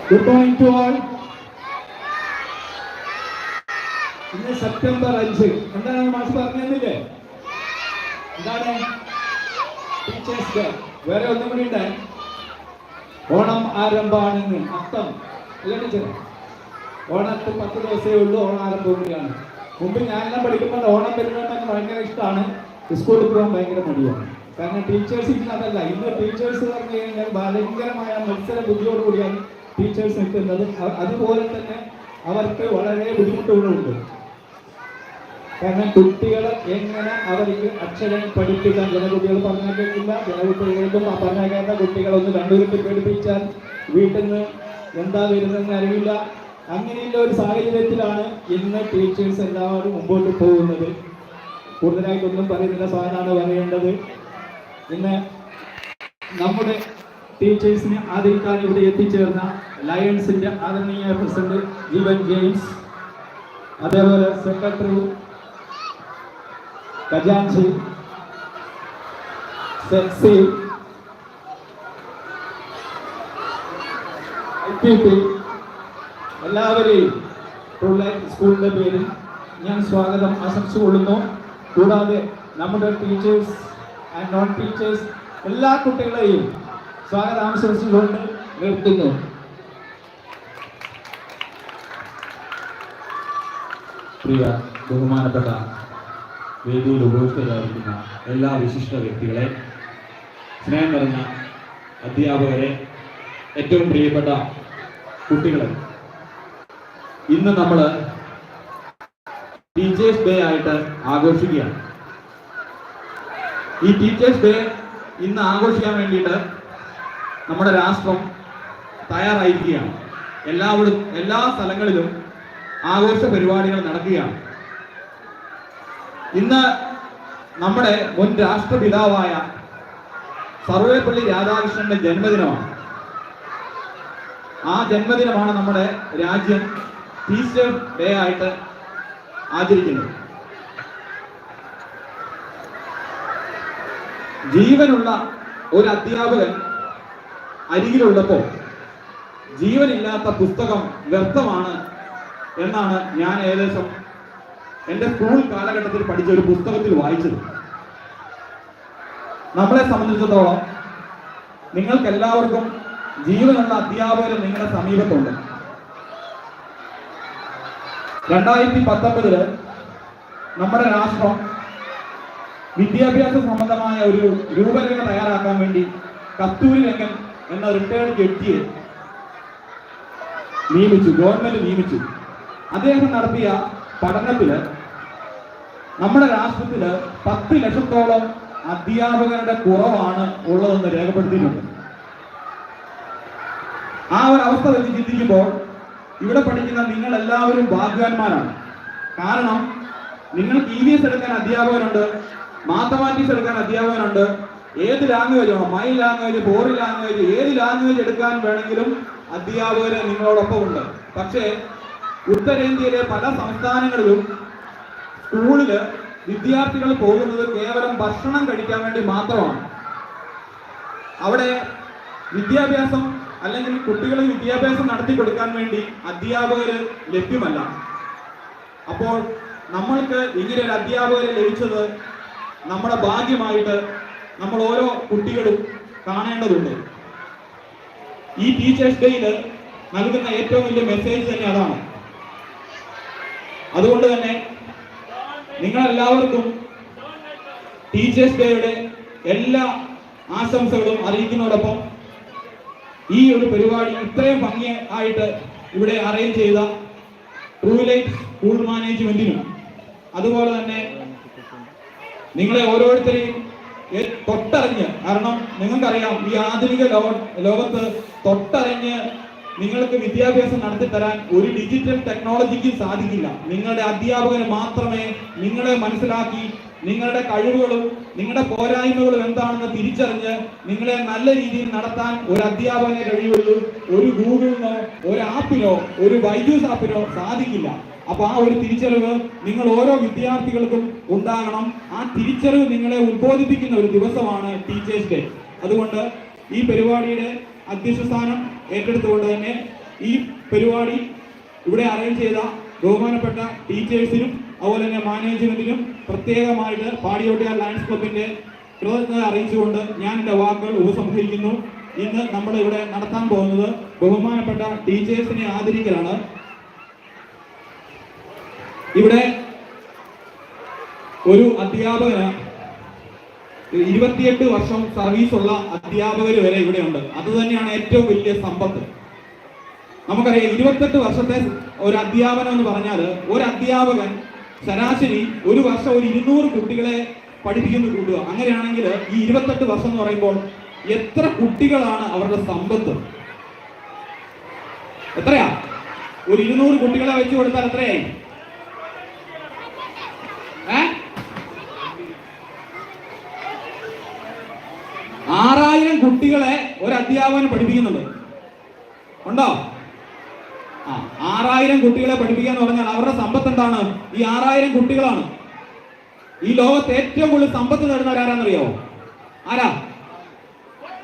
Good morning to all. ഇന്ന് September 5. എന്താണ് മാഷ് പറഞ്ഞില്ലേ? എന്താണ് ടീച്ചേഴ്സ് ഡേ? വേറെ ഒന്നും കൂടി ഉണ്ട്. ഓണം ആരംഭമാണെന്ന് അർത്ഥം അല്ലേ ടീച്ചർ? ഓണത്തിന് 10 ദിവസമേ ഉള്ളൂ. ഓണം ആരംഭം കൂടിയാണ്. മുമ്പ് ഞാനെല്ലാം പഠിക്കുമ്പോൾ ഓണം വരുമ്പോൾ തന്നെ ഭയങ്കര ഇഷ്ടമാണ്. സ്കൂളിൽ പോകാൻ ഭയങ്കര മടിയാണ്. കാരണം ടീച്ചേഴ്സ് ഇന്ന് അതല്ല. ഇന്ന് ടീച്ചേഴ്സ് പറഞ്ഞു കഴിഞ്ഞാൽ ഭയങ്കരമായ മത്സര ബുദ്ധിയോടുകൂടിയാണ് ടീച്ചേഴ്സ് നിൽക്കുന്നത്. അതുപോലെ തന്നെ അവർക്ക് വളരെ ബുദ്ധിമുട്ടുകളുണ്ട്. കാരണം കുട്ടികളെ എങ്ങനെ അവർക്ക് അക്ഷരം പഠിപ്പിക്കാൻ, ചില കുട്ടികൾ പറഞ്ഞാൽ കേൾക്കില്ല, ചില കുട്ടികൾക്കും പറഞ്ഞാൽ കേട്ട കുട്ടികളൊന്ന് കണ്ടുപിടിച്ച് പഠിപ്പിച്ചാൽ വീട്ടിൽ നിന്ന് എന്താ വരുന്നതെന്ന് അറിയില്ല. അങ്ങനെയുള്ള ഒരു സാഹചര്യത്തിലാണ് ഇന്ന് ടീച്ചേഴ്സ് എല്ലാവരും മുമ്പോട്ട് പോകുന്നത്. കൂടുതലായിട്ടൊന്നും പറയുന്നില്ല, സാധനമാണ് പറയേണ്ടത്. ഇന്ന് നമ്മുടെ ടീച്ചേഴ്സിനെ ആദരിക്കാൻ ഇവിടെ എത്തിച്ചേർന്ന ലയൺസിന്റെ ആദരണീയ പ്രസിഡന്റ് ജീവൻ ജെയിംസ്, അതേപോലെ സെക്രട്ടറി ഖജാൻജി സെക്സി, എല്ലാവരെയും സ്കൂളിന്റെ പേരിൽ ഞാൻ സ്വാഗതം ആശംസിച്ചുകൊള്ളുന്നു. കൂടാതെ നമ്മുടെ ടീച്ചേഴ്സ് ആൻഡ് നോൺ ടീച്ചേഴ്സ് എല്ലാ കുട്ടികളെയും സ്വാഗതം ആശംസിച്ചുകൊണ്ട് നിർത്തുന്നു. പ്രിയ ബഹുമാനപ്പെട്ട വേദിയിൽ ഉപയോഗിക്കുന്നതായിരിക്കുന്ന എല്ലാ വിശിഷ്ട വ്യക്തികളെ, സ്നേഹം നിറഞ്ഞ അധ്യാപകരെ, ഏറ്റവും പ്രിയപ്പെട്ട കുട്ടികളെ, ഇന്ന് നമ്മൾ ടീച്ചേഴ്സ് ഡേ ആയിട്ട് ആഘോഷിക്കുകയാണ്. ഈ ടീച്ചേഴ്സ് ഡേ ഇന്ന് ആഘോഷിക്കാൻ വേണ്ടിയിട്ട് നമ്മുടെ രാഷ്ട്രം തയ്യാറായിരിക്കുകയാണ്. എല്ലാ സ്ഥലങ്ങളിലും ആഘോഷ പരിപാടികൾ നടക്കുകയാണ്. ഇന്ന് നമ്മുടെ മുൻ രാഷ്ട്രപിതാവായ സർവേപ്പള്ളി രാധാകൃഷ്ണന്റെ ജന്മദിനമാണ്. ആ ജന്മദിനമാണ് നമ്മുടെ രാജ്യം ടീച്ചേഴ്സ് ഡേ ആയിട്ട് ആചരിക്കുന്നത്. ജീവനുള്ള ഒരു അധ്യാപകൻ അരികിലുള്ളപ്പോൾ ജീവനില്ലാത്ത പുസ്തകം വ്യർത്ഥമാണ് എന്നാണ് ഞാൻ ഏകദേശം എൻ്റെ സ്കൂൾ കാലഘട്ടത്തിൽ പഠിച്ച ഒരു പുസ്തകത്തിൽ വായിച്ചത്. നമ്മളെ സംബന്ധിച്ചിടത്തോളം നിങ്ങൾക്ക് എല്ലാവർക്കും ജീവനുള്ള അധ്യാപകർ നിങ്ങളുടെ സമീപത്തുണ്ട്. 2019 നമ്മുടെ രാഷ്ട്രം വിദ്യാഭ്യാസ സംബന്ധമായ ഒരു രൂപരേഖ തയ്യാറാക്കാൻ വേണ്ടി കസ്തൂരി രംഗൻ എന്ന റിട്ടയർഡ് ജഡ്ജിയെ ഗവൺമെന്റ് നിയമിച്ചു. അദ്ദേഹം നടത്തിയ പഠനത്തില് നമ്മുടെ രാഷ്ട്രത്തില് 10 ലക്ഷത്തോളം അധ്യാപകരുടെ കുറവാണ് ഉള്ളതെന്ന് രേഖപ്പെടുത്തിയിട്ടുണ്ട്. ആ ഒരു അവസ്ഥ വെച്ച് ചിന്തിക്കുമ്പോൾ ഇവിടെ പഠിക്കുന്ന നിങ്ങൾ എല്ലാവരും ഭാഗ്യവാന്മാരാണ്. കാരണം നിങ്ങൾക്ക് EVS എടുക്കാൻ അധ്യാപകരുണ്ട്, മാത്തമാറ്റിക്സ് എടുക്കാൻ അധ്യാപകരുണ്ട്, ഏത് ലാംഗ്വേജ് വേണം, മൈ ലാംഗ്വേജ്, ഫോറിൻ ലാംഗ്വേജ്, ഏത് ലാംഗ്വേജ് എടുക്കാൻ വേണമെങ്കിലും അധ്യാപകര് നിങ്ങളോടൊപ്പം ഉണ്ട്. പക്ഷേ ഉത്തരേന്ത്യയിലെ പല സംസ്ഥാനങ്ങളിലും സ്കൂളില് വിദ്യാർത്ഥികൾ പോകുന്നത് കേവലം ഭക്ഷണം കഴിക്കാൻ വേണ്ടി മാത്രമാണ്. അവിടെ വിദ്യാഭ്യാസം അല്ലെങ്കിൽ കുട്ടികളെ വിദ്യാഭ്യാസം നടത്തി കൊടുക്കാൻ വേണ്ടി അധ്യാപകര് ലഭ്യമല്ല. അപ്പോൾ നമ്മൾക്ക് ഇങ്ങനെ ഒരു അധ്യാപകരെ ലഭിച്ചത് നമ്മുടെ ഭാഗ്യമായിട്ട് നമ്മൾ ഓരോ കുട്ടികളും കാണേണ്ടതുണ്ട്. ഈ ടീച്ചേഴ്സ് ഡേയിൽ നൽകുന്ന ഏറ്റവും വലിയ മെസ്സേജ് തന്നെ അതാണ്. അതുകൊണ്ട് തന്നെ നിങ്ങളെല്ലാവർക്കും ടീച്ചേഴ്സ് ഡേയുടെ എല്ലാ ആശംസകളും അറിയിക്കുന്നതോടൊപ്പം ഈ ഒരു പരിപാടി ഇത്രയും ഭംഗിയായിട്ട് ഇവിടെ അറേഞ്ച് ചെയ്ത ട്രൂലൈറ്റ് സ്കൂൾ മാനേജ്മെന്റിനും അതുപോലെ തന്നെ നിങ്ങളെ ഓരോരുത്തരെയും തൊട്ടറിഞ്ഞ്, കാരണം നിങ്ങൾക്കറിയാം ഈ ആധുനിക ലോകത്ത് തൊട്ടറിഞ്ഞ് നിങ്ങൾക്ക് വിദ്യാഭ്യാസം നടത്തിത്തരാൻ ഒരു ഡിജിറ്റൽ ടെക്നോളജിക്ക് സാധിക്കില്ല. നിങ്ങളുടെ അധ്യാപകന് മാത്രമേ നിങ്ങളെ മനസ്സിലാക്കി നിങ്ങളുടെ കഴിവുകളും നിങ്ങളുടെ പോരായ്മകളും എന്താണെന്ന് തിരിച്ചറിഞ്ഞ് നിങ്ങളെ നല്ല രീതിയിൽ നടത്താൻ ഒരു അധ്യാപകനെ കഴിയുള്ളൂ. ഒരു ഗൂഗിളിനോ ഒരു ആപ്പിനോ ഒരു ബൈജൂസ് ആപ്പിനോ സാധിക്കില്ല. അപ്പൊ ആ ഒരു തിരിച്ചറിവ് നിങ്ങൾ ഓരോ വിദ്യാർത്ഥികൾക്കും ഉണ്ടാകണം. ആ തിരിച്ചറിവ് നിങ്ങളെ ഉദ്ബോധിപ്പിക്കുന്ന ഒരു ദിവസമാണ് ടീച്ചേഴ്സ് ഡേ. അതുകൊണ്ട് ഈ പരിപാടിയുടെ അധ്യക്ഷ സ്ഥാനം ഏറ്റെടുത്തുകൊണ്ട് തന്നെ ഈ പരിപാടി ഇവിടെ അറേഞ്ച് ചെയ്ത ബഹുമാനപ്പെട്ട ടീച്ചേഴ്സിനും അതുപോലെ തന്നെ മാനേജ്മെന്റിനും പ്രത്യേകമായിട്ട് പാടിയോട്ടിയാൽ ലയൺസ് ക്ലബിന്റെ കൃതജ്ഞത അറിയിച്ചുകൊണ്ട് ഞാൻ എൻ്റെ വാക്കുകൾ ഉപസംഹരിക്കുന്നു. ഇന്ന് നമ്മൾ ഇവിടെ നടത്താൻ പോകുന്നത് ബഹുമാനപ്പെട്ട ടീച്ചേഴ്സിനെ ആദരിക്കലാണ്. ഇവിടെ ഒരു അധ്യാപകന് 28 വർഷം സർവീസുള്ള അധ്യാപകർ വരെ ഇവിടെയുണ്ട്. അത് തന്നെയാണ് ഏറ്റവും വലിയ സമ്പത്ത്. നമുക്കറിയാം 28 വർഷത്തെ ഒരു അധ്യാപനം എന്ന് പറഞ്ഞാൽ ഒരു അധ്യാപകൻ ശരാശരി ഒരു വർഷം ഒരു 200 കുട്ടികളെ പഠിപ്പിക്കുന്നു കൂട്ടുക. അങ്ങനെയാണെങ്കിൽ ഈ 28 വർഷം എന്ന് പറയുമ്പോൾ എത്ര കുട്ടികളാണ് അവരുടെ സമ്പത്ത്? എത്രയാ? ഒരു 200 കുട്ടികളെ വെച്ച് കൊടുത്താൽ എത്രയായി? 6000 കുട്ടികളെ ഒരു അധ്യാപകൻ പഠിപ്പിക്കുന്നുണ്ട്. ഉണ്ടോ? 6000 കുട്ടികളെ പഠിപ്പിക്കുക എന്ന് പറഞ്ഞാൽ അവരുടെ സമ്പത്ത് എന്താണ്? ഈ 6000 കുട്ടികളാണ്. ഈ ലോകത്ത് ഏറ്റവും കൂടുതൽ സമ്പത്ത് നേടുന്നവരാരാന്നറിയാവോ? ആരാ?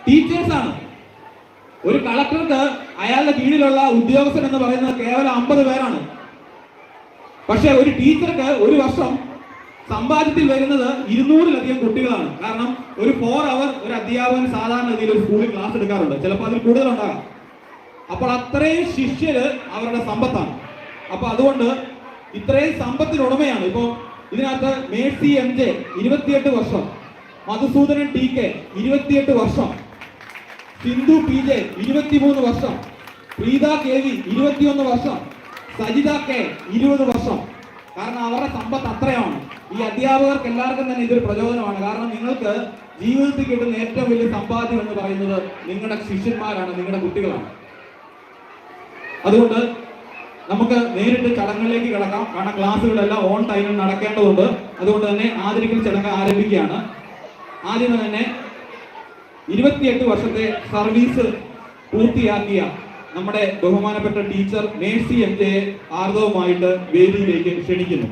ടീച്ചേഴ്സ് ആണ്. ഒരു കളക്ടർക്ക് അയാളുടെ കീഴിലുള്ള ഉദ്യോഗസ്ഥൻ എന്ന് പറയുന്നത് കേവലം 50 പേരാണ്. പക്ഷെ ഒരു ടീച്ചർക്ക് ഒരു വർഷം സമ്പാദ്യത്തിൽ വരുന്നത് 200-ലധികം കുട്ടികളാണ്. കാരണം ഒരു 4 അവർ ഒരു അധ്യാപകൻ സാധാരണ രീതിയിൽ ഒരു സ്കൂളിൽ ക്ലാസ് എടുക്കാറുണ്ട്. ചിലപ്പോൾ അതിൽ കൂടുതലുണ്ടാകാം. അപ്പോൾ അത്രയും ശിഷ്യര് അവരുടെ സമ്പത്താണ്. അപ്പൊ അതുകൊണ്ട് ഇത്രയും സമ്പത്തിനുടമയാണ്. ഇപ്പൊ ഇതിനകത്ത് മേഴ്സി MJ 28 വർഷം, മധുസൂദനൻ TK 28 വർഷം, സിന്ധു PJ 23 വർഷം, പ്രീത KV 21 വർഷം, സജിത K 20 വർഷം. കാരണം അവരുടെ സമ്പത്ത് അത്രയാണ്. ഈ അധ്യാപകർക്ക് എല്ലാവർക്കും തന്നെ ഇതൊരു പ്രചോദനമാണ്. കാരണം നിങ്ങൾക്ക് ജീവിതത്തിൽ കിട്ടുന്ന ഏറ്റവും വലിയ സമ്പാദ്യം എന്ന് പറയുന്നത് നിങ്ങളുടെ ശിഷ്യന്മാരാണ്, നിങ്ങളുടെ കുട്ടികളാണ്. അതുകൊണ്ട് നമുക്ക് നേരിട്ട് ചടങ്ങിലേക്ക് കിടക്കാം. കാരണം ക്ലാസ്സുകളെല്ലാം ഓൺ ടൈമിൽ നടക്കേണ്ടതുണ്ട്. അതുകൊണ്ട് തന്നെ ആദരിക്കൽ ചടങ്ങ് ആരംഭിക്കുകയാണ്. ആദ്യം തന്നെ 28 വർഷത്തെ സർവീസ് പൂർത്തിയാക്കിയ നമ്മുടെ ബഹുമാനപ്പെട്ട ടീച്ചർ മേഴ്സി MJ ആർദവമായിട്ട് വേദിയിലേക്ക് ക്ഷണിക്കുന്നു.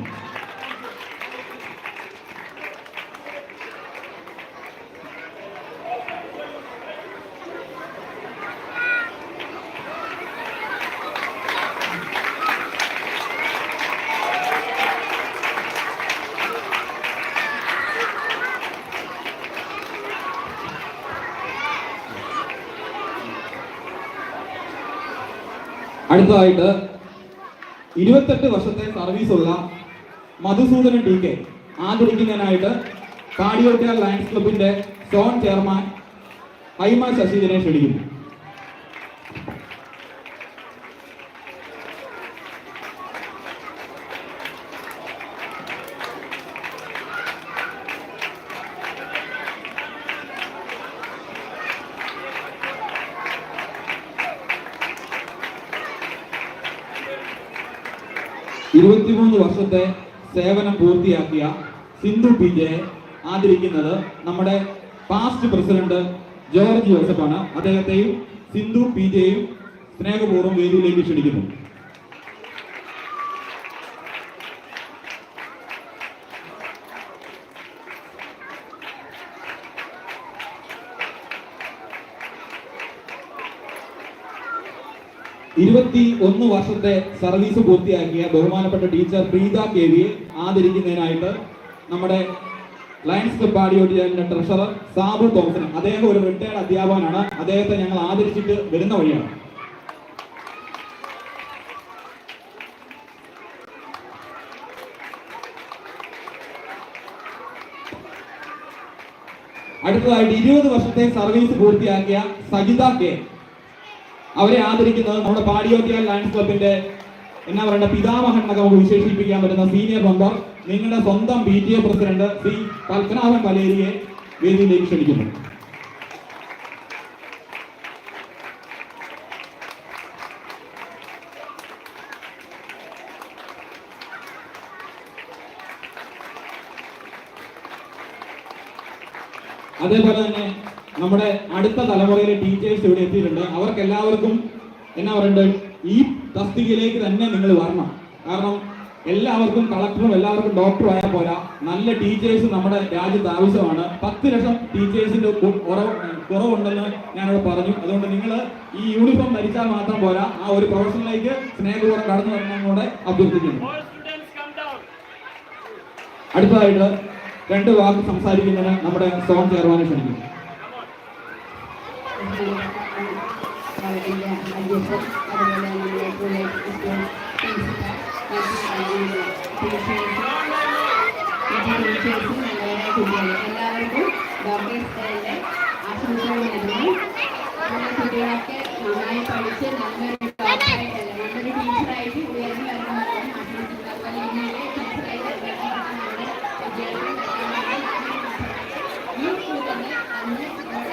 അടുത്തതായിട്ട് 28 വർഷത്തെ സർവീസുള്ള മധുസൂദനൻ TK ആദരിക്കുന്നതിനായിട്ട് പാടിയോട്ടിയാൽ ലയൺസ് ക്ലബിന്റെ സോൺ ചെയർമാൻ ഹൈമ ശശിധരനെ ക്ഷണിക്കുന്നു. ഇരുപത്തിമൂന്ന് വർഷത്തെ സേവനം പൂർത്തിയാക്കിയ സിന്ധു PJ ആദരിക്കുന്നത് നമ്മുടെ പാസ്റ്റ് പ്രസിഡന്റ് ജോർജ് ജോസഫാണ്. അദ്ദേഹത്തെയും സിന്ധു PJയും സ്നേഹപൂർവ്വം വേദിയിലേക്ക് ക്ഷണിക്കുന്നു. ഇരുപത്തിയൊന്ന് വർഷത്തെ സർവീസ് പൂർത്തിയാക്കിയ ബഹുമാനപ്പെട്ട ടീച്ചർ പ്രീത KV ആദരിക്കുന്നതിനായിട്ട് നമ്മുടെ ലയൺസ് ക്ലബ് പാടിയോട്ടിയാലിന്റെ ട്രഷറർ സാബു തോമസൻ, അദ്ദേഹം ഒരു റിട്ടയർഡ് അധ്യാപകനാണ്. അദ്ദേഹത്തെ ഞങ്ങൾ ആദരിച്ചിട്ട് വരുന്ന വഴിയാണ്. അടുത്തതായിട്ട് 20 വർഷത്തെ സർവീസ് പൂർത്തിയാക്കിയ സജിത K അവരെ ആദരിക്കുന്നത് നമ്മുടെ പാടിയോട്ടിയാൽ ലയൺസ് ക്ലബിന്റെ എന്നാ പറയേണ്ട പിതാമഹൻ എന്നൊക്കെ നമുക്ക് വിശേഷിപ്പിക്കാൻ പറ്റുന്ന സീനിയർ മെമ്പർ നിങ്ങളുടെ സ്വന്തം PTA പ്രസിഡന്റ് ശ്രീ പത്മനാഭൻ പലേരിയെ വേദിയിലേക്ക് ക്ഷണിക്കുന്നു. അതേപോലെ തന്നെ നമ്മുടെ അടുത്ത തലമുറയിലെ ടീച്ചേഴ്സ് ഇവിടെ എത്തിയിട്ടുണ്ട്. അവർക്ക് എല്ലാവർക്കും എന്നാ പറയണ്ടത്, ഈ തസ്തികയിലേക്ക് തന്നെ നിങ്ങൾ വരണം. കാരണം എല്ലാവർക്കും കളക്ടറും എല്ലാവർക്കും ഡോക്ടറും ആയാൽ പോരാ, നല്ല ടീച്ചേഴ്സ് നമ്മുടെ രാജ്യത്ത് ആവശ്യമാണ്. 10 ലക്ഷം ടീച്ചേഴ്സിന്റെ കുറവുണ്ടെന്ന് ഞാനിവിടെ പറഞ്ഞു. അതുകൊണ്ട് നിങ്ങൾ ഈ യൂണിഫോം ധരിച്ചാൽ മാത്രം പോരാ, ആ ഒരു പ്രൊഫഷനിലേക്ക് സ്നേഹപൂർവ്വം കടന്നു വരണമെന്നൂടെ അഭ്യർത്ഥിക്കുന്നു. അടുത്തതായിട്ട് 2 വാക്ക് സംസാരിക്കുന്നതിന് നമ്മുടെ സോൺ ചെയർമാനെ ക്ഷണിക്കുന്നു. എല്ലാവർക്കും ഡോക്ടേഴ്സ് ഡേയുടെ ആശംസകൾ നേരുന്നു. നമ്മുടെ കുട്ടികളൊക്കെ നന്നായി പഠിച്ച് നല്ലൊരു ഡോക്ടറായിട്ടല്ല നല്ലൊരു ടീച്ചറായിട്ട് ഉയർന്നു വരണമെന്നാണ് ആശംസിക്കുന്നത്. അതുപോലെ ഇങ്ങനെ ടീച്ചറായിട്ട് നമ്മുടെ വിദ്യാർത്ഥികൾ ഈ സ്കൂളിൽ തന്നെ അന്ന് നമ്മുടെ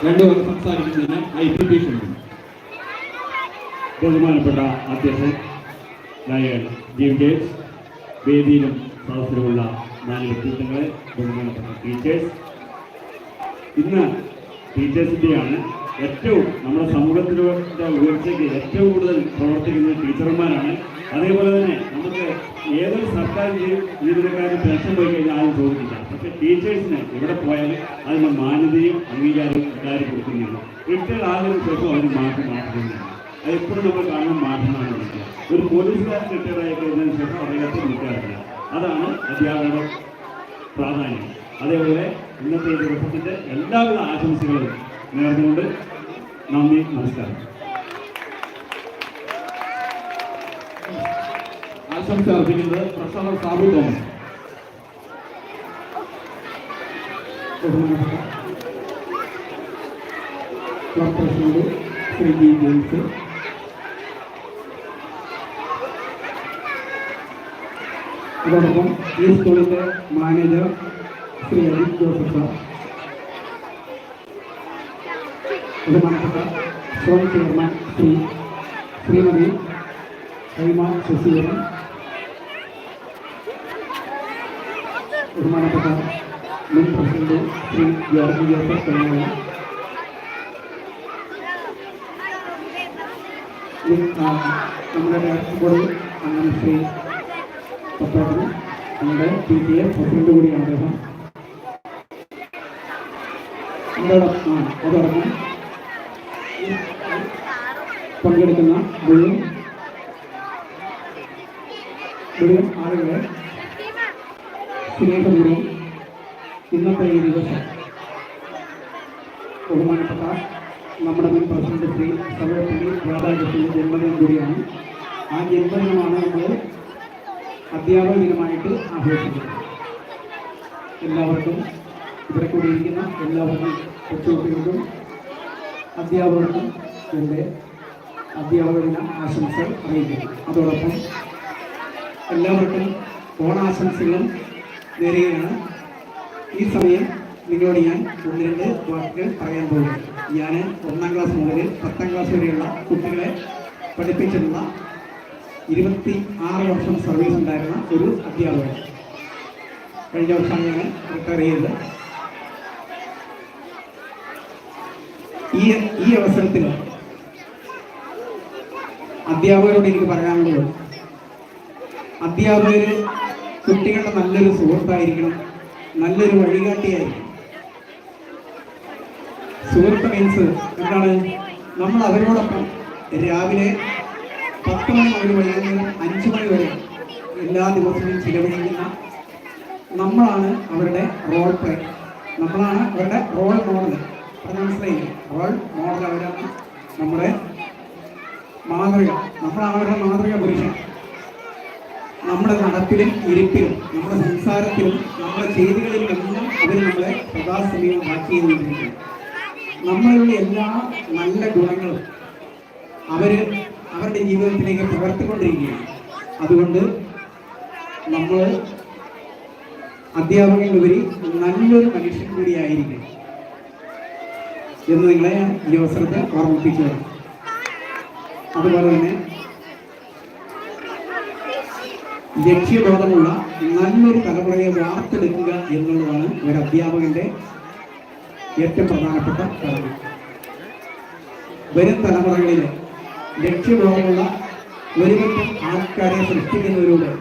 രണ്ടു പേർ സംസാരിക്കുന്നതിന് IPP ക്ഷണിക്കുന്നു. ബഹുമാനപ്പെട്ട അധ്യക്ഷൻ ലയൺ ജീവ് ഗേറ്റ്സ്, വേദിയിലും സദസ്സിലുമുള്ള 4 വ്യക്തിത്വങ്ങളെ, ബഹുമാനപ്പെട്ട ടീച്ചേഴ്സ്, ഇന്ന് ടീച്ചേഴ്സ് ഡേ ആണ്. ഏറ്റവും നമ്മുടെ സമൂഹത്തിൻ്റെ ഉയർച്ചയ്ക്ക് ഏറ്റവും കൂടുതൽ പ്രവർത്തിക്കുന്നത് ടീച്ചർമാരാണ്. അതേപോലെ തന്നെ നമുക്ക് ഏതൊരു സർക്കാർ ജീവനക്കാരും പെൻഷൻ പോയി കഴിഞ്ഞാൽ ആരും ചോദിക്കില്ല. പക്ഷേ ടീച്ചേഴ്സിന് എവിടെ പോയാലും അതിന് മാന്യതയും അംഗീകാരവും എല്ലാവരും കൊടുക്കുന്നില്ല. റിട്ടയർ ആയതിനു ശേഷം അവർ മാറ്റുന്നില്ല. അത് എപ്പോഴും നമ്മൾ കാണുന്ന മാറ്റമാണ് വിളിക്കുക. ഒരു പോലീസുകാരൻ റിട്ടയർ ആയി കഴിഞ്ഞതിന് ശേഷം അദ്ദേഹത്തെ വിളിക്കാറില്ല. അതാണ് അധ്യാപകരുടെ പ്രാധാന്യം. അതേപോലെ ഇന്നത്തെ ഈ ദിവസത്തിൻ്റെ എല്ലാവിധ ആശംസകളും നേർന്നുകൊണ്ട് നന്ദി, നമസ്കാരം. ആശംസ അർപ്പിക്കുന്നത് professor Sabu Thomas. President Shri G James, അതോടൊപ്പം ഈ സ്കൂളിൻ്റെ manager Shri Ajith Joseph sir, ബഹുമാനപ്പെട്ട സോൺ ചെയർമാൻ ശ്രീമതി ഹൈമ ശശിധരൻ, ബഹുമാനപ്പെട്ട മുൻ പ്രസിഡന്റ് ശ്രീ ജോർജ് ജോസഫ് തുടങ്ങിയവർ, നമ്മുടെ ഡയറക്ടർ ബോർഡ് അംഗം ശ്രീ പത്തോട്ടന്, നമ്മുടെ PTA പ്രസിഡന്റ് കൂടിയാണ് അദ്ദേഹം. അതോടൊപ്പം പങ്കെടുക്കുന്ന മുഴുവൻ ആളുകളെ സ്നേഹപൂർവ്വം ഇന്നത്തെ ഈ ദിവസം ബഹുമാനപ്പെട്ട നമ്മുടെ മുൻ പ്രസിഡന്റ് ശ്രീ സർവപള്ളി രാധാകൃഷ്ണന്റെ ജന്മദിനം കൂടിയാണ്. ആ ജന്മദിനമാണ് നമ്മൾ അധ്യാപക ദിനമായിട്ട് ആഘോഷിക്കുന്നത്. എല്ലാവർക്കും ഇവിടെ കൂടിയിരിക്കുന്ന എല്ലാവർക്കും, കൊച്ചുകുട്ടികൾക്കും അധ്യാപകർക്കും എൻ്റെ അധ്യാപക ദിന ആശംസകൾ അറിയിക്കുന്നു. അതോടൊപ്പം എല്ലാവർക്കും ഓണാശംസകളും നേരുകയാണ്. ഈ സമയം നിങ്ങളോട് ഞാൻ 1-2 വാക്കുകൾ പറയാൻ പോകുന്നു. ഞാൻ 1ാം ക്ലാസ് മുതൽ 10ാം ക്ലാസ് വരെയുള്ള കുട്ടികളെ പഠിപ്പിച്ചിട്ടുള്ള 26 വർഷം സർവീസ് ഉണ്ടായിരുന്ന ഒരു അധ്യാപകൻ. കഴിഞ്ഞ വർഷമാണ് ഞാൻ റിട്ടയർ ചെയ്തത്. ഈ അവസരത്തിൽ അധ്യാപകരോട് എനിക്ക് പറയാനുള്ളത്, അധ്യാപകർ കുട്ടികളുടെ നല്ലൊരു സുഹൃത്തായിരിക്കണം, നല്ലൊരു വഴികാട്ടിയായിരിക്കണം. സുഹൃത്ത് മീൻസ് എന്താണ്? നമ്മൾ അവരോടൊപ്പം രാവിലെ 10 മണി മുതൽ വൈകുന്നേരം 5 മണി വരെ എല്ലാ ദിവസവും ചിലവഴിക്കുന്ന നമ്മളാണ് അവരുടെ റോൾ പ്ലേ, നമ്മളാണ് അവരുടെ റോൾ മോഡൽ. അത് മനസ്സിലായില്ലേ? റോൾ മോഡൽ അവരാണ്, നമ്മുടെ മാതൃക, നമ്മളാണ് അവരുടെ മാതൃക പുരുഷൻ. നമ്മുടെ നടപ്പിലും ഇരിപ്പിലും നമ്മുടെ സംസാരത്തിലും നമ്മുടെ ചെയ്തികളിലെല്ലാം അവർ നമ്മളെ പ്രകാശസമയം മാറ്റി ചെയ്തുകൊണ്ടിരിക്കുന്നു. നമ്മളുടെ എല്ലാ നല്ല ഗുണങ്ങളും അവരുടെ ജീവിതത്തിലേക്ക് പകർത്തിക്കൊണ്ടിരിക്കുകയാണ്. അതുകൊണ്ട് നമ്മൾ അധ്യാപകനുപരി നല്ലൊരു മനുഷ്യൻ കൂടിയായിരിക്കും എന്ന് നിങ്ങളെ ഈ അവസരത്തെ ലക്ഷ്യബോധമുള്ള നല്ലൊരു തലമുറയെ വാർത്തെടുക്കുക എന്നുള്ളതാണ് ഒരു അധ്യാപകന്റെ ഏറ്റവും പ്രധാനപ്പെട്ട കടമ. വരും തലമുറകളിൽ ലക്ഷ്യബോധമുള്ള ഒരുപറ്റം ആൾക്കാരെ സൃഷ്ടിക്കുന്നതിലൂടെ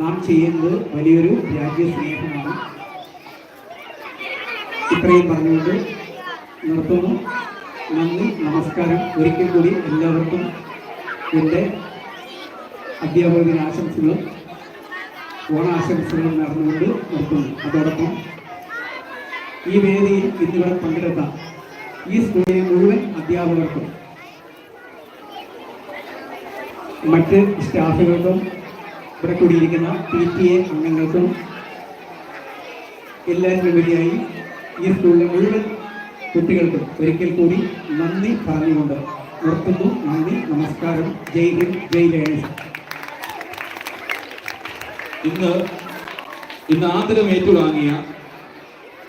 നാം ചെയ്യുന്നത് വലിയൊരു രാജ്യസ്നേഹമാണ്. ഇത്രയും പറഞ്ഞുകൊണ്ട് നിർത്തുന്നു. നന്ദി, നമസ്കാരം. ഒരിക്കൽ കൂടി എല്ലാവർക്കും എൻ്റെ അധ്യാപക ദിനാശംസകളും ഓണാശംസകളും നടന്നുകൊണ്ട് നിർത്തുന്നു. അതോടൊപ്പം ഈ വേദിയിൽ ഇന്നിവിടെ പങ്കെടുത്ത ഈ സ്കൂളിലെ മുഴുവൻ അധ്യാപകർക്കും മറ്റ് സ്റ്റാഫുകൾക്കും ഇവിടെ കൂടിയിരിക്കുന്ന PTA അംഗങ്ങൾക്കും എല്ലാവരും വഴിയായി ഈ സ്കൂളിലെ മുഴുവൻ കുട്ടികൾക്കും ഒരിക്കൽ കൂടി നന്ദി പറഞ്ഞുകൊണ്ട് നിർത്തുന്നു. നന്ദി, നമസ്കാരം. ജയ് ഹിന്ദ്, ജയ് ലേണേഴ്സ്. ഇന്ന് ആദരം ഏറ്റുവാങ്ങിയ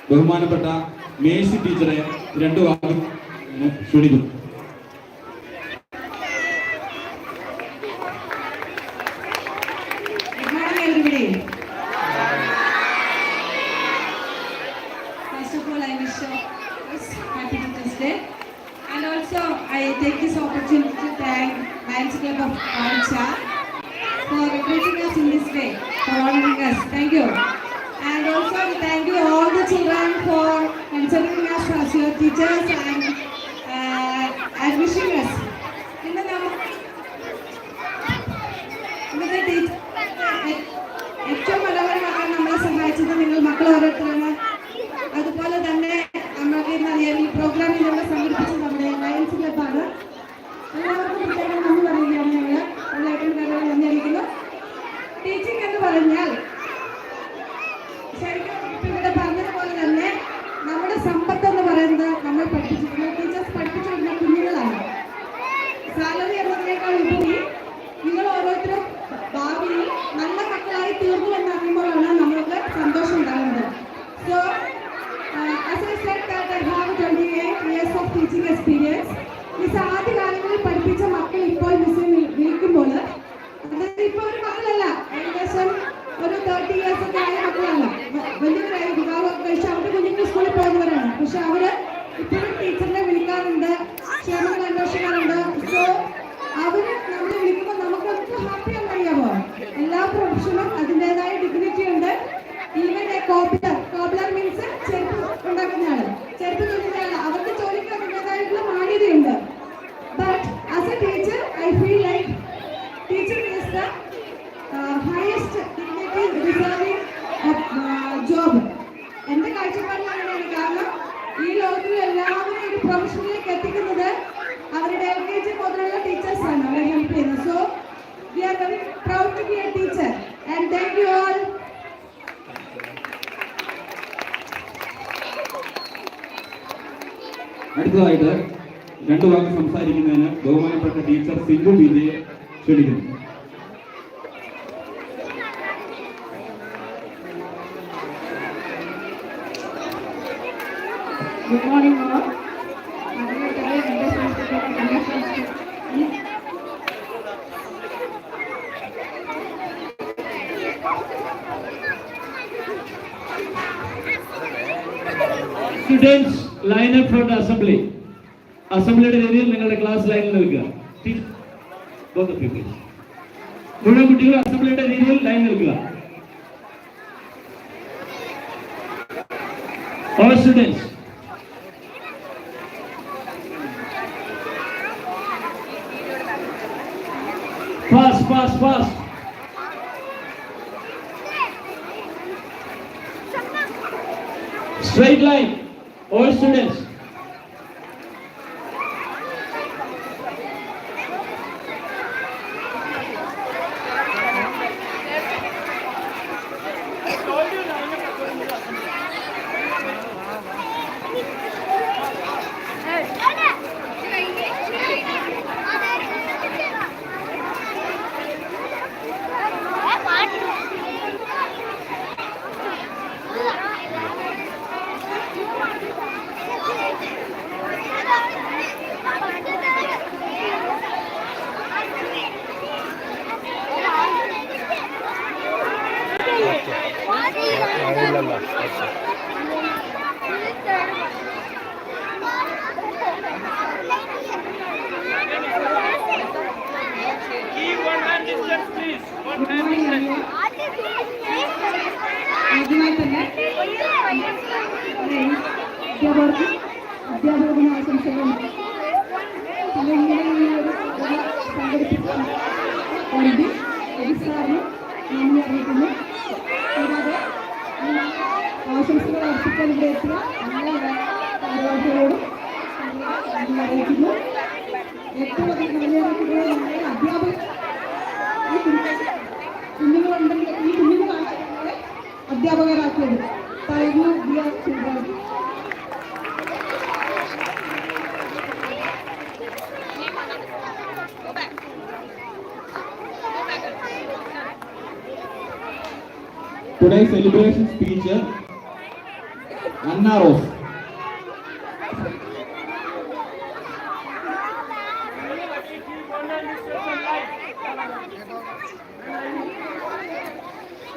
ബഹുമാനപ്പെട്ട മേഴ്സി ടീച്ചറെ 2 വാക്ക് ക്ഷണിക്കുന്നു. Good morning, everybody. First of all, I wish you happy Teachers' Day, and also I take this opportunity to thank Lions Club of Archa for treating us in this way, for honoring us. Thank you. And also thank you all the children for considering us as your teachers and wishing us. ഏറ്റവും മനോഹരമാക്കാൻ നമ്മളെ സഹായിച്ചത് നിങ്ങൾ മക്കൾ ഓരോരുത്തരാണ്. അതുപോലെ തന്നെ നമുക്ക് ഇന്നറിയാം ഈ പ്രോഗ്രാമിൽ നമ്മൾ സംഘടിപ്പിച്ചത് നമ്മുടെ ലയൺസ് ക്ലബ്ബാണ്. എല്ലാവർക്കും പ്രത്യേകം നന്ദി പറയുകയാണ്. ഞങ്ങൾ എല്ലാവരും കാര്യങ്ങൾ നന്ദിയിരിക്കുന്നു. ടീച്ചിങ് എന്ന് പറഞ്ഞാൽ ശരിക്കും ഇപ്പം ഇവിടെ പറഞ്ഞതുപോലെ തന്നെ നമ്മുടെ സമ്പത്ത് എന്ന് പറയുന്നത് നമ്മൾ പഠിപ്പിച്ചിട്ടുള്ള ടീച്ചേഴ്സ് പഠിപ്പിച്ചിട്ടുള്ള കുഞ്ഞുങ്ങളാണ്. സാലറി എന്നതിനേക്കാൾ ഉപരി നിങ്ങൾ ഓരോരുത്തരും ഭാവിയിൽ നല്ല മക്കളായി തീർന്നു എന്നറിയുമ്പോഴാണ് നമ്മൾക്ക് സന്തോഷം ഉണ്ടാകുന്നത്. So as I said that I have 28 years of teaching experience. Miss ആദ്യ കാലങ്ങളിൽ പഠിപ്പിച്ച മക്കൾ ഇപ്പോൾ മിസ്സിൽ നിൽക്കുമ്പോൾ അതായത് ഇപ്പോൾ ഒരു മക്കളല്ല, ഏകദേശം ഒരു 30 years ഒക്കെ ആയ മക്കളല്ല, വലിയൊരു വിവാഹമൊക്കെ കഴിച്ച് അവരുടെ കുഞ്ഞുങ്ങൾ സ്കൂളിൽ പോകുന്നവരാണ്. പക്ഷെ അവര് ഇപ്പോഴും ടീച്ചറിനെ വിളിക്കാറുണ്ട്, ക്ഷേമങ്ങൾ അന്വേഷിക്കാറുണ്ട്. സോ അവര് നമ്മളെ വിളിക്കുമ്പോൾ നമുക്ക് ഹാപ്പി എന്നറിയാമോ? എല്ലാ പ്രൊഫഷനും അതിൻ്റെതായ ഡിഗ്നിറ്റി ഉണ്ട്. ഈവൻ കോബ്ലർ മീൻസ് ചെരുപ്പ് ഉണ്ടാക്കുന്നയാള്, ചെരുപ്പ് തുന്നുന്നയാള്, അവർക്ക് ജോലിക്ക് അതിൻ്റെതായിട്ടുള്ള മാന്യതയുണ്ട്. But as a teacher I feel like teaching is the highest dignity reserving job. എൻ്റെ കാഴ്ചപ്പാടിൽ അങ്ങനെയാണ്. കാരണം ഈ ലോകത്തിൽ എല്ലാവരും ഒരു പ്രൊഫഷനിലേക്ക് എത്തിക്കുന്നത് അവരുടെ LKG മുതലുള്ള ടീച്ചേഴ്സാണ് അവരെ ഹെൽപ്പ് ചെയ്യുന്നത്. So we are very proud to be a teacher and thank you all. അടുത്തതായിട്ട് 2 വാക്ക് സംസാരിക്കുന്നതിന് ബഹുമാനപ്പെട്ട ടീച്ചർ സിന്ധു വിജയെ ക്ഷണിക്കുന്നു. Good morning, all. Students, line up for the assembly. അസംബ്ലിയുടെ രീതിയിൽ നിങ്ങളുടെ ക്ലാസ് ലൈനിൽ നിൽക്കുക. Both of you please. മുഴുവൻ കുട്ടികളും അസംബ്ലിയുടെ രീതിയിൽ ലൈൻ നിൽക്കുക. All students. Fast, fast, fast. Straight line. All students. ആദ്യമായി തന്നെ അധ്യാപകർക്ക് അധ്യാപകത്തിന് ആശംസകൾ സംഘടിപ്പിച്ച സാറിന് നന്ദി അറിയിക്കുന്നു. കൂടാതെ ആശംസകൾ അർപ്പിക്കാൻ ഇവിടെ എത്തിയ എല്ലാ ഭാരവാഹികളോടും നന്ദി അറിയിക്കുന്നു. ഏറ്റവും അധികം നന്ദി അധ്യാപകർ കുഞ്ഞുങ്ങളുണ്ടെങ്കിൽ ഈ കുഞ്ഞുങ്ങളാണ് ഞങ്ങളെ അധ്യാപകരാക്കിയത്. Thank you dear children. Today's celebration speech, Anna Rose.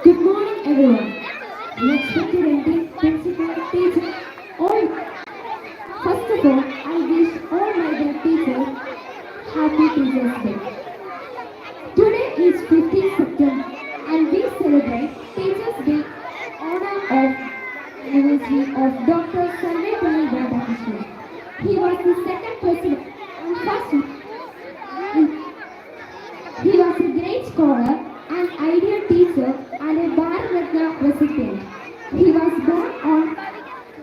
Good morning, everyone. Respected MD, principal, teacher, all. First of all, I wish all my dear teachers happy Teachers' Day. Today is 15th September, and we celebrate Teachers' Day in honor of University of Dr. Sarvepalli Radhakrishnan. He was the second president and first. He was a great scholar, an ideal teacher, and a Bharat Ratna recipient. He was born on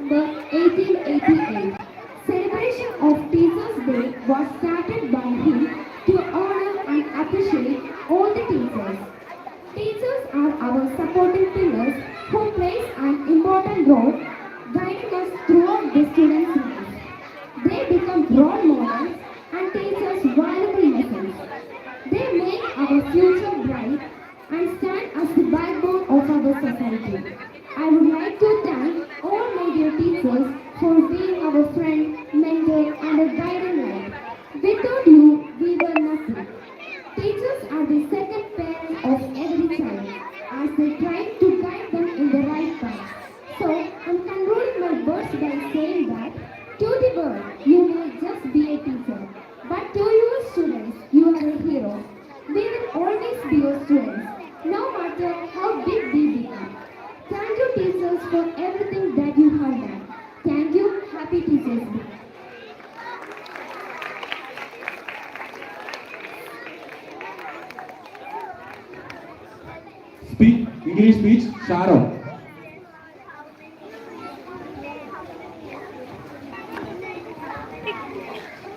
November 1888. Celebration of Teachers' Day was started by him to honor and appreciate all the teachers. Teachers are our supporting pillars who plays an important role guiding us throughout the students' life. They become role models and teach us valuable lessons. They make our future bright and stand as the backbone of our society. I would like to thank all my dear teachers for being our friend, mentor, and a guiding light. Without you, we were nothing. Teachers are the second parents of every child, as they try to guide them in the right path. So, I'm concluding my words by saying that, to the world, you may just be a teacher, but to your students, you are a hero. We will always be your students, no matter how big we become. Thank you, teachers, for everything that you have done. Thank you. Happy Teachers' Day. English speech, Sharon.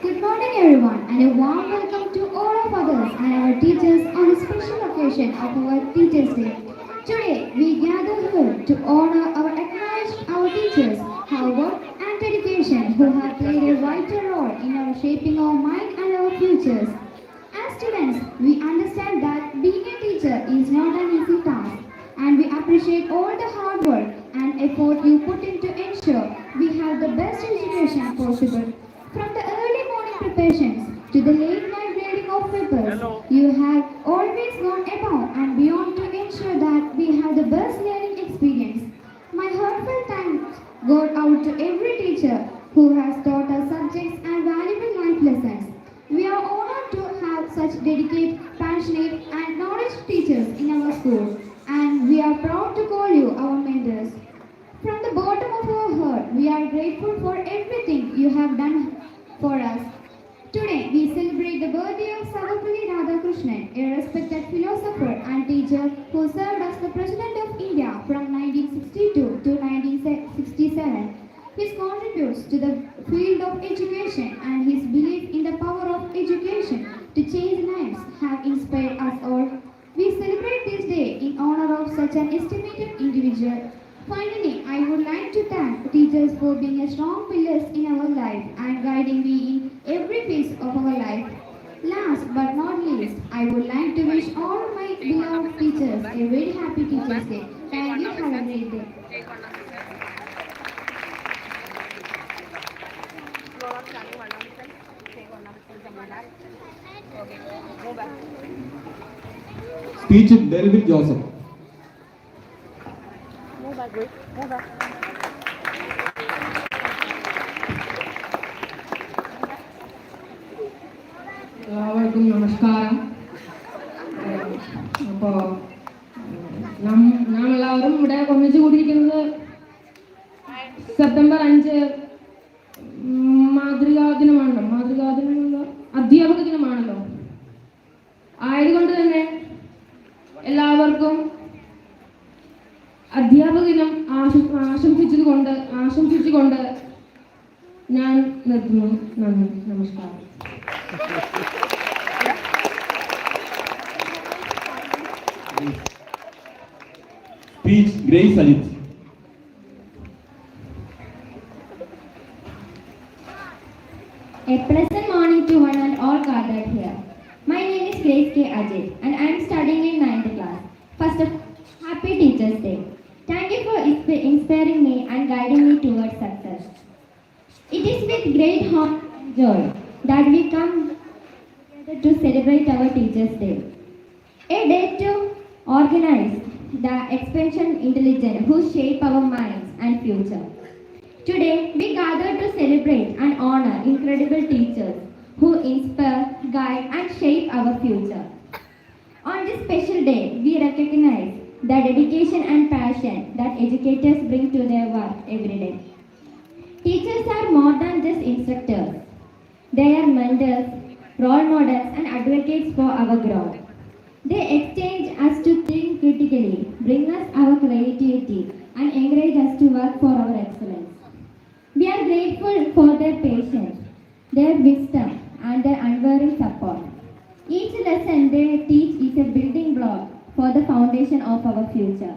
Good morning, everyone, and a warm welcome to all of others and our teachers on the special occasion of our Teachers' Day. Today, we gather here to honor our teachers, hard work and dedication who have played a vital role in our shaping our mind and our futures. As students, we understand that being a teacher is not an easy task, and we appreciate all the hard work and effort you put in to ensure we have the best education possible. From the early morning preparations to the late night grading of papers, you have always gone above and beyond to ensure that we have the best learning experience. My heartfelt thanks go out to every teacher who has taught us subjects and valuable life lessons. We are honored to have such dedicated, passionate, and knowledgeable teachers in our school, and we are proud to call you our mentors. From the bottom of our heart, we are grateful for everything you have done for us. Today, we celebrate the birthday of Sarvepalli Radhakrishnan, a respected philosopher and teacher who served as the President of India from 1962 to 1967. His contributes to the field of education and his belief in the power of education to change lives have inspired us all. We celebrate this day in honor of such an estimated individual. Finally, I would like to thank teachers for being a strong pillars in our life and guiding me in every phase of our life. Last but not least, I would like to wish all my beloved teachers a very happy Teachers' Day. Thank you. Have a great day. Speech, Delvin Joseph. എല്ലാവർക്കും നമസ്കാരം. അപ്പോൾ നാം എല്ലാവരും ഇവിടെ ഒന്നിച്ചു കൂടിയിരിക്കുന്നത് September 5 മാതൃകാ ദിനമാണല്ലോ, അധ്യാപക ദിനമാണല്ലോ. ആയതുകൊണ്ട് തന്നെ എല്ലാവർക്കും അധ്യാപക ദിനം ആശംസിച്ചുകൊണ്ട് ഞാൻ നിർത്തുന്നു. നന്ദി, നമസ്കാരം. Speech Grace Ajith. A pleasant morning to one and all gathered here. My name is Grace K. Ajit and I am studying in 9th class. First of all, happy Teachers' Day. Thank you for inspiring me and guiding me towards success. It is with great honor and joy that we come together to celebrate our Teachers' Day. A day to organize the expansion intelligence who shape our minds and future. Today, we gather to celebrate and honor incredible teachers who inspire, guide, and shape our future. On this special day, we recognize the dedication and passion that educators bring to their work every day. Teachers are more than just instructors. They are mentors, role models, and advocates for our growth. They exchange us to think critically, bring us our creativity, and encourage us to work for our excellence. We are grateful for their patience, their wisdom, and their unwavering support. Each lesson they teach is a building block for the foundation of our future.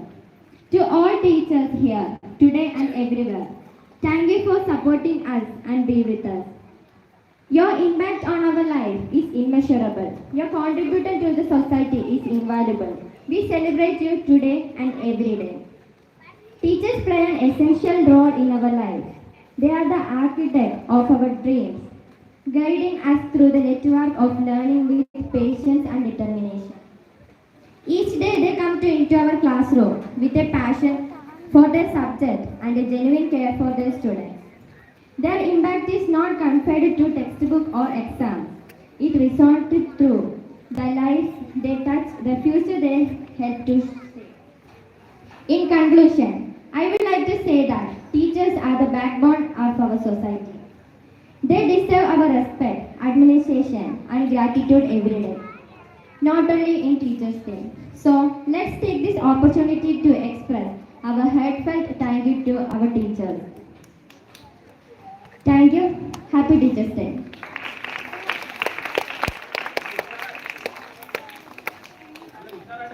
To all teachers here, today and everywhere, thank you for supporting us and be with us. Your impact on our life is immeasurable. Your contribution to the society is invaluable. We celebrate you today and every day. Teachers play an essential role in our life. They are the architect of our dreams, guiding us through the network of learning with patience and determination. Each day they come into our classroom with a passion for their subject and a genuine care for their students. Their impact is not confined to textbook or exams. It resonates through the lives they touch, the future they help to shape. In conclusion, I would like to say that teachers are the backbone of our society. They deserve our respect, admiration, and gratitude every day, not only in Teachers' Day. So, let's take this opportunity to express our heartfelt thank you to our teachers. Thank you. Happy Teachers' Day.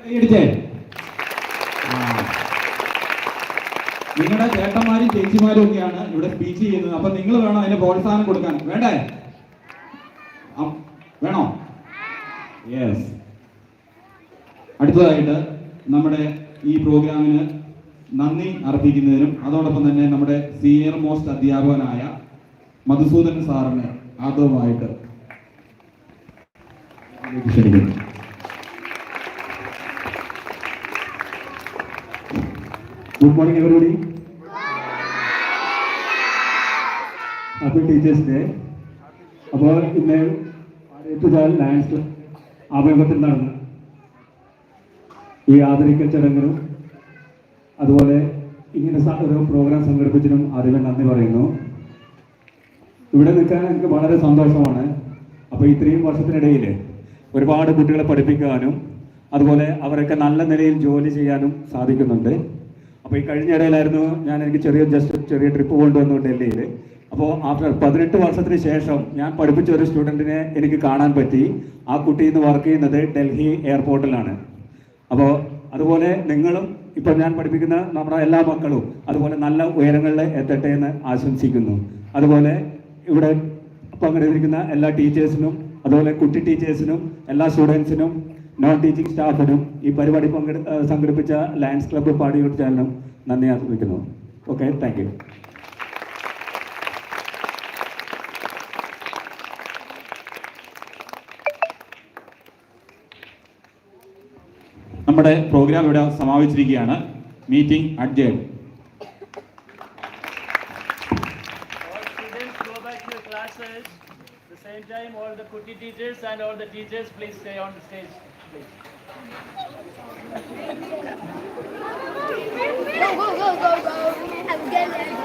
കൈയടിച്ചേ. നിങ്ങളുടെ ചേട്ടന്മാരും ചേച്ചിമാരും ഒക്കെയാണ് ഇവിടെ speech ചെയ്യുന്നത്. അപ്പൊ നിങ്ങൾ വേണം അതിന് പ്രോത്സാഹനം കൊടുക്കാൻ. വേണ്ടേ? വേണോ? യെസ്. അടുത്തതായിട്ട് നമ്മുടെ ഈ പ്രോഗ്രാമിന് നന്ദി അർപ്പിക്കുന്നതിനും അതോടൊപ്പം തന്നെ നമ്മുടെ സീനിയർ മോസ്റ്റ് അധ്യാപകനായ മധുസൂദൻ സാറിന് ആദ്യമായിട്ട് ക്ഷണിക്കുന്നു. Good morning, everybody. Happy Teachers' Day. അപ്പോൾ ഇന്ന് പാടിയത്തുചാൽ ലയൺസ് ആഭിമുഖ്യത്തിൽ നടന്നു ഈ ആദരിക്കൽ ചടങ്ങിനും അതുപോലെ ഇങ്ങനെ ഒരു പ്രോഗ്രാം സംഘടിപ്പിച്ചതിനും ആദ്യമേ നന്ദി പറയുന്നു. ഇവിടെ നിൽക്കാൻ എനിക്ക് വളരെ സന്തോഷമാണ്. അപ്പോൾ ഇത്രയും വർഷത്തിനിടയിൽ ഒരുപാട് കുട്ടികളെ പഠിപ്പിക്കാനും അതുപോലെ അവരൊക്കെ നല്ല നിലയിൽ ജോലി ചെയ്യാനും സാധിക്കുന്നുണ്ട്. അപ്പോൾ ഈ കഴിഞ്ഞ ഇടയിലായിരുന്നു എനിക്ക് ചെറിയ ട്രിപ്പ് കൊണ്ടുവന്നു ഡൽഹിയിൽ. അപ്പോൾ ആഫ്റ്റർ 18 വർഷത്തിന് ശേഷം ഞാൻ പഠിപ്പിച്ച ഒരു സ്റ്റുഡൻറ്റിനെ എനിക്ക് കാണാൻ പറ്റി. ആ കുട്ടി ഇന്ന് വർക്ക് ചെയ്യുന്നത് ഡൽഹി എയർപോർട്ടിലാണ്. അപ്പോൾ അതുപോലെ നിങ്ങളും ഇപ്പോൾ ഞാൻ പഠിപ്പിക്കുന്ന നമ്മുടെ എല്ലാ മക്കളും അതുപോലെ നല്ല ഉയരങ്ങളിൽ എത്തട്ടെ എന്ന് ആശംസിക്കുന്നു. അതുപോലെ ഇവിടെ പങ്കെടുത്തിരിക്കുന്ന എല്ലാ ടീച്ചേഴ്സിനും അതുപോലെ കുട്ടി ടീച്ചേഴ്സിനും എല്ലാ സ്റ്റുഡൻസിനും നോൺ ടീച്ചിങ് സ്റ്റാഫിനും ഈ പരിപാടി സംഘടിപ്പിച്ച ലയൺസ് ക്ലബ്ബ് പാടിയൂർ ചാനലും നന്ദി അർപ്പിക്കുന്നു. Okay, thank you. നമ്മുടെ പ്രോഗ്രാം ഇവിടെ സമാപിച്ചിരിക്കുകയാണ്. Meeting അഡ്ജേർഡ്. classes. At the same time, all the Kuti teachers and all the teachers, please stay on the stage, please. Go, go, go, go, go. I'm getting